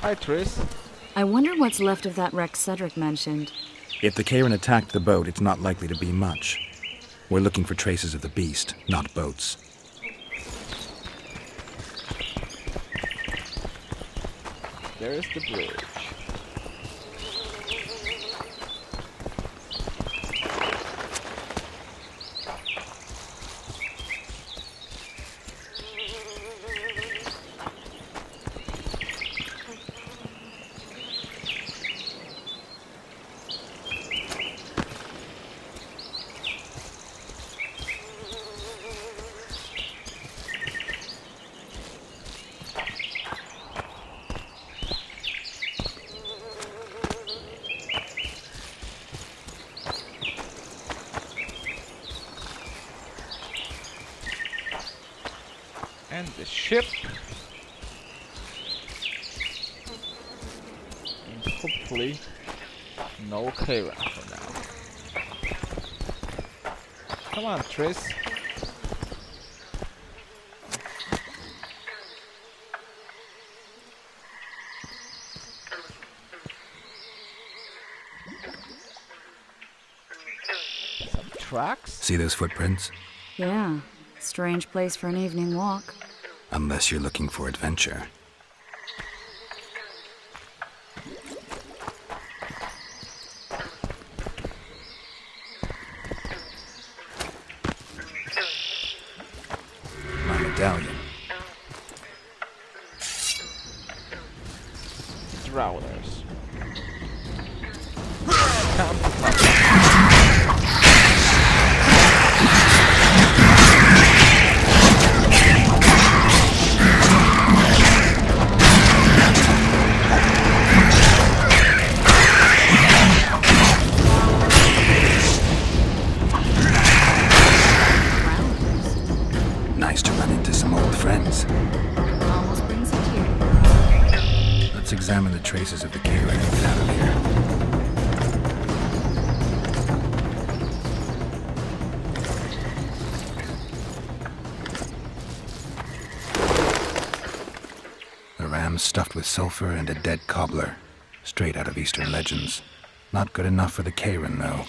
Hi, Tris. I wonder what's left of that wreck Cedric mentioned. If the Karen attacked the boat, it's not likely to be much. We're looking for traces of the beast, not boats. There is the bridge. And the ship. And hopefully no Karen for now. Come on, Tris. Some tracks? See those footprints? Yeah, strange place for an evening walk. Unless you're looking for adventure. My medallion. Drowners. Nice to run into some old friends. Almost brings a tear. Let's examine the traces of the Karen and get out of here. A ram stuffed with sulfur and a dead cobbler. Straight out of Eastern legends. Not good enough for the Karen, though.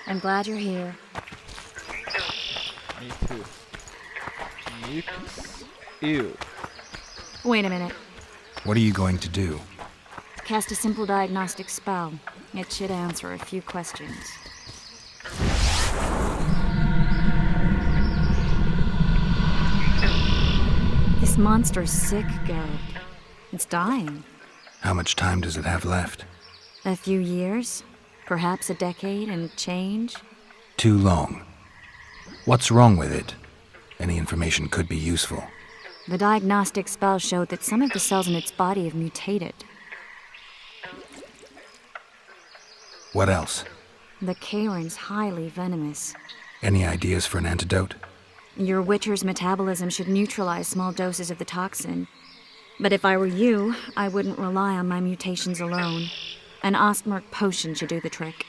I'm glad you're here. Me too. Mucus. Ew. Wait a minute. What are you going to do? Cast a simple diagnostic spell. It should answer a few questions. This monster's sick, Garrett. It's dying. How much time does it have left? A few years? Perhaps a decade and change? Too long. What's wrong with it? Any information could be useful. The diagnostic spell showed that some of the cells in its body have mutated. What else? The Karen's highly venomous. Any ideas for an antidote? Your Witcher's metabolism should neutralize small doses of the toxin. But if I were you, I wouldn't rely on my mutations alone. An Ostmark potion should do the trick.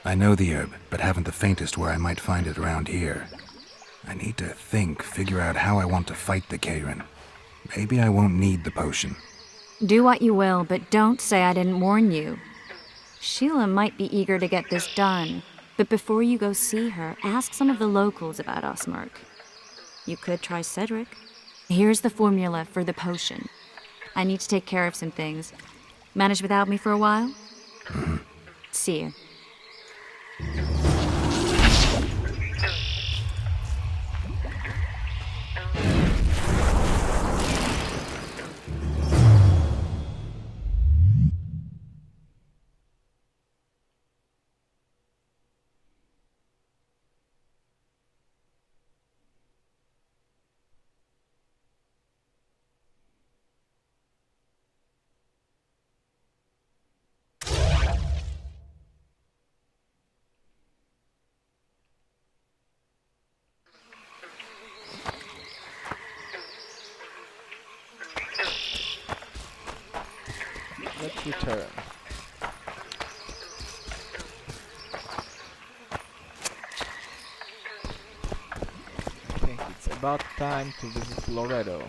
I know the herb, but haven't the faintest where I might find it around here. I need to figure out how I want to fight the Karen. Maybe I won't need the potion. Do what you will, but don't say I didn't warn you. Sheila might be eager to get this done, but before you go see her, ask some of the locals about Ostmark. You could try Cedric. Here's the formula for the potion. I need to take care of some things. Manage without me for a while? See you. Let's return. I think it's about time to visit Loreto.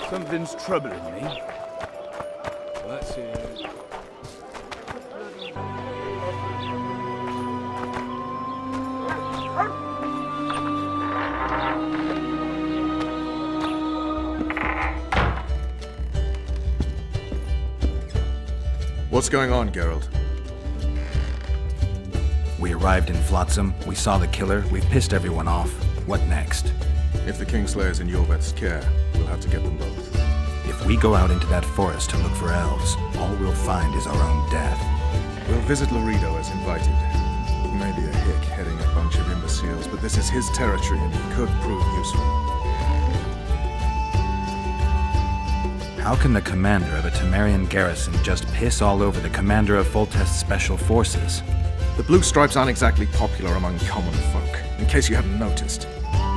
Something's troubling me. Let's hear it. What's going on, Geralt? We arrived in Flotsam, we saw the killer, we've pissed everyone off. What next? If the Kingslayer's in Yorveth's care, we'll have to get them both. If we go out into that forest to look for elves, all we'll find is our own death. We'll visit Loreto as invited. Maybe a hick heading a bunch of imbeciles, but this is his territory and he could prove useful. How can the commander of a Temerian garrison just piss all over the commander of Foltest's special forces? The Blue Stripes aren't exactly popular among common folk, in case you haven't noticed.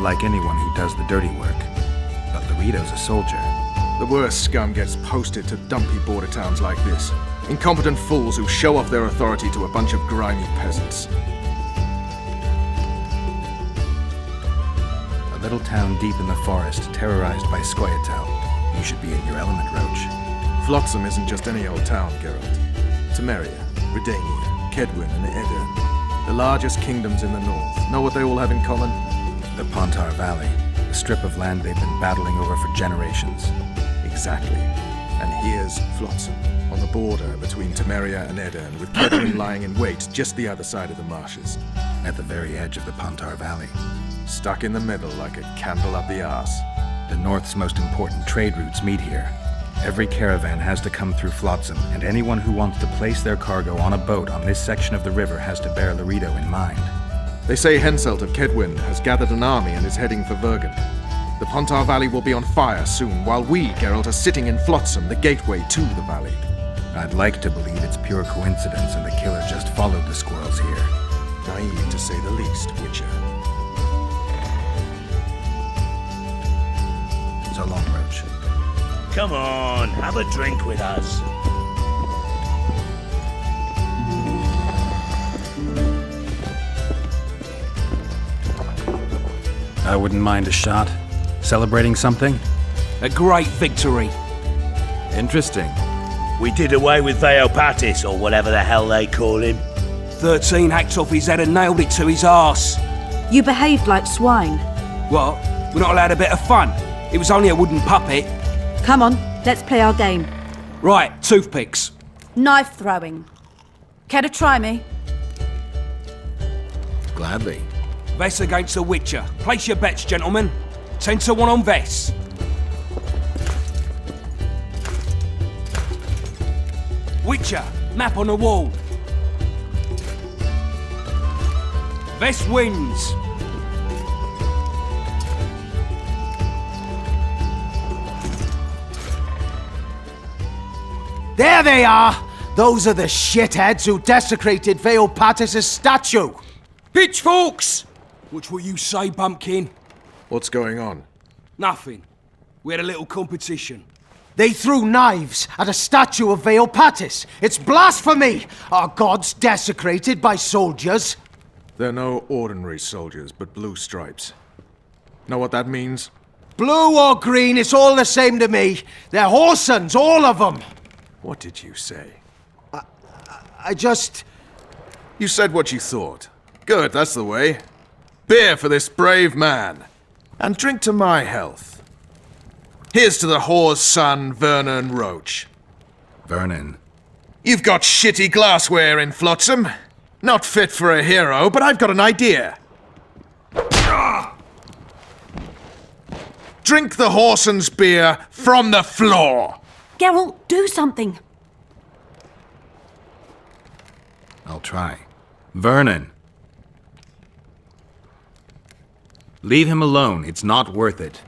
Like anyone who does the dirty work. But Loreto's a soldier. The worst scum gets posted to dumpy border towns like this. Incompetent fools who show off their authority to a bunch of grimy peasants. A little town deep in the forest, terrorized by Scoia'tael. You should be in your element, Roach. Flotsam isn't just any old town, Geralt. Temeria, Redania, Kedwin, and Aedirn. The largest kingdoms in the north. Know what they all have in common? The Pontar Valley, a strip of land they've been battling over for generations. Exactly. And here's Flotsam, on the border between Temeria and Aedirn, with Kedwin lying in wait just the other side of the marshes. At the very edge of the Pontar Valley. Stuck in the middle like a candle up the arse. The North's most important trade routes meet here. Every caravan has to come through Flotsam, and anyone who wants to place their cargo on a boat on this section of the river has to bear Loreto in mind. They say Henselt of Kedwin has gathered an army and is heading for Vergen. The Pontar Valley will be on fire soon, while we, Geralt, are sitting in Flotsam, the gateway to the valley. I'd like to believe it's pure coincidence and the killer just followed the squirrels here. Naive to say the least, Witcher. So long, Roach. Come on, have a drink with us. I wouldn't mind a shot. Celebrating something? A great victory. Interesting. We did away with Veopatis, or whatever the hell they call him. 13 hacked off his head and nailed it to his arse. You behaved like swine. What? We're not allowed a bit of fun? It was only a wooden puppet. Come on, let's play our game. Right, toothpicks. Knife throwing. Care to try me? Gladly. Vess against the Witcher. Place your bets, gentlemen. 10 to 1 on Vess. Witcher, map on the wall. Vess wins. There they are! Those are the shitheads who desecrated Veopatis' statue! Pitchforks! Which will you say, Bumpkin? What's going on? Nothing. We had a little competition. They threw knives at a statue of Veopatis! It's blasphemy! Our gods desecrated by soldiers! They're no ordinary soldiers, but blue stripes. Know what that means? Blue or green, it's all the same to me. They're Horsons, all of them! What did you say? I just... You said what you thought. Good, that's the way. Beer for this brave man. And drink to my health. Here's to the whore's son, Vernon Roach. Vernon. You've got shitty glassware in Flotsam. Not fit for a hero, but I've got an idea. Drink the Horson's beer from the floor. Geralt, do something. I'll try. Vernon. Leave him alone. It's not worth it.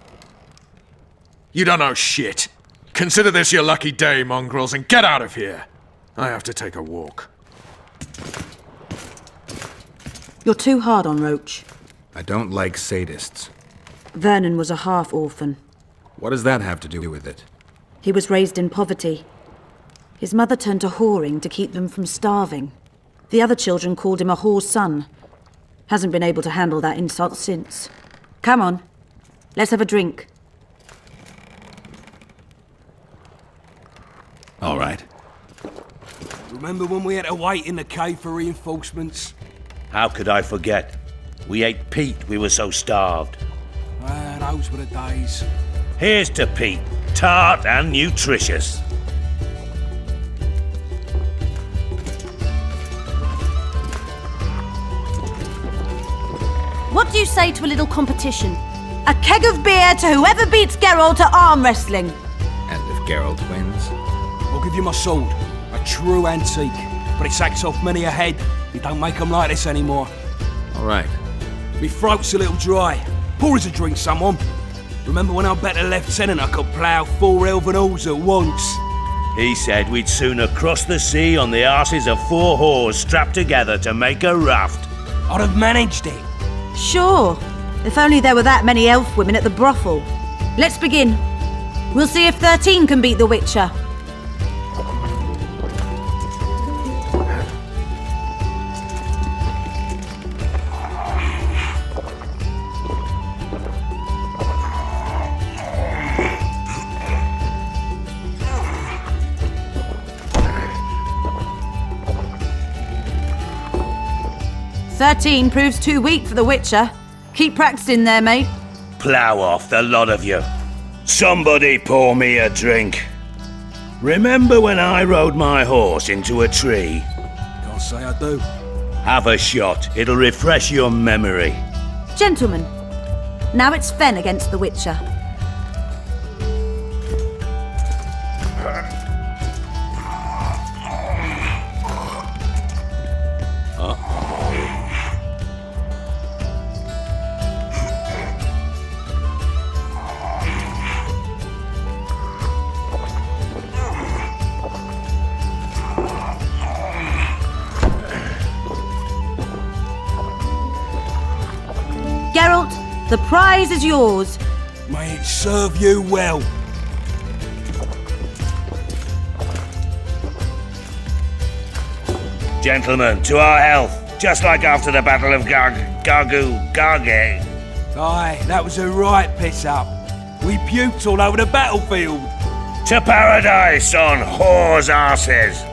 You don't know shit. Consider this your lucky day, mongrels, and get out of here. I have to take a walk. You're too hard on Roach. I don't like sadists. Vernon was a half-orphan. What does that have to do with it? He was raised in poverty. His mother turned to whoring to keep them from starving. The other children called him a whore's son. Hasn't been able to handle that insult since. Come on, let's have a drink. All right. Remember when we had to wait in the cave for reinforcements? How could I forget? We ate peat, we were so starved. Ah, those were the days. Here's to peat, tart and nutritious. What do you say to a little competition? A keg of beer to whoever beats Geralt at arm wrestling. And if Geralt wins? I'll give you my sword. A true antique. But it sacks off many a head. You don't make them like this anymore. All right. Me throat's a little dry. Pour us a drink, someone. Remember when I bet a lieutenant I could plough 4 elven halls at once? He said we'd sooner cross the sea on the arses of 4 whores strapped together to make a raft. I'd have managed it. Sure, if only there were that many elf women at the brothel. Let's begin. We'll see if 13 can beat the Witcher. "13 proves too weak for the Witcher. Keep practicing there, mate." Plough off, the lot of you. Somebody pour me a drink. Remember when I rode my horse into a tree? Can't say I do. Have a shot, it'll refresh your memory. Gentlemen, now it's Fen against the Witcher. Geralt, the prize is yours. May it serve you well. Gentlemen, to our health, just like after the Battle of Garge. Aye, that was a right piss up. We puked all over the battlefield. To paradise on whores' arses.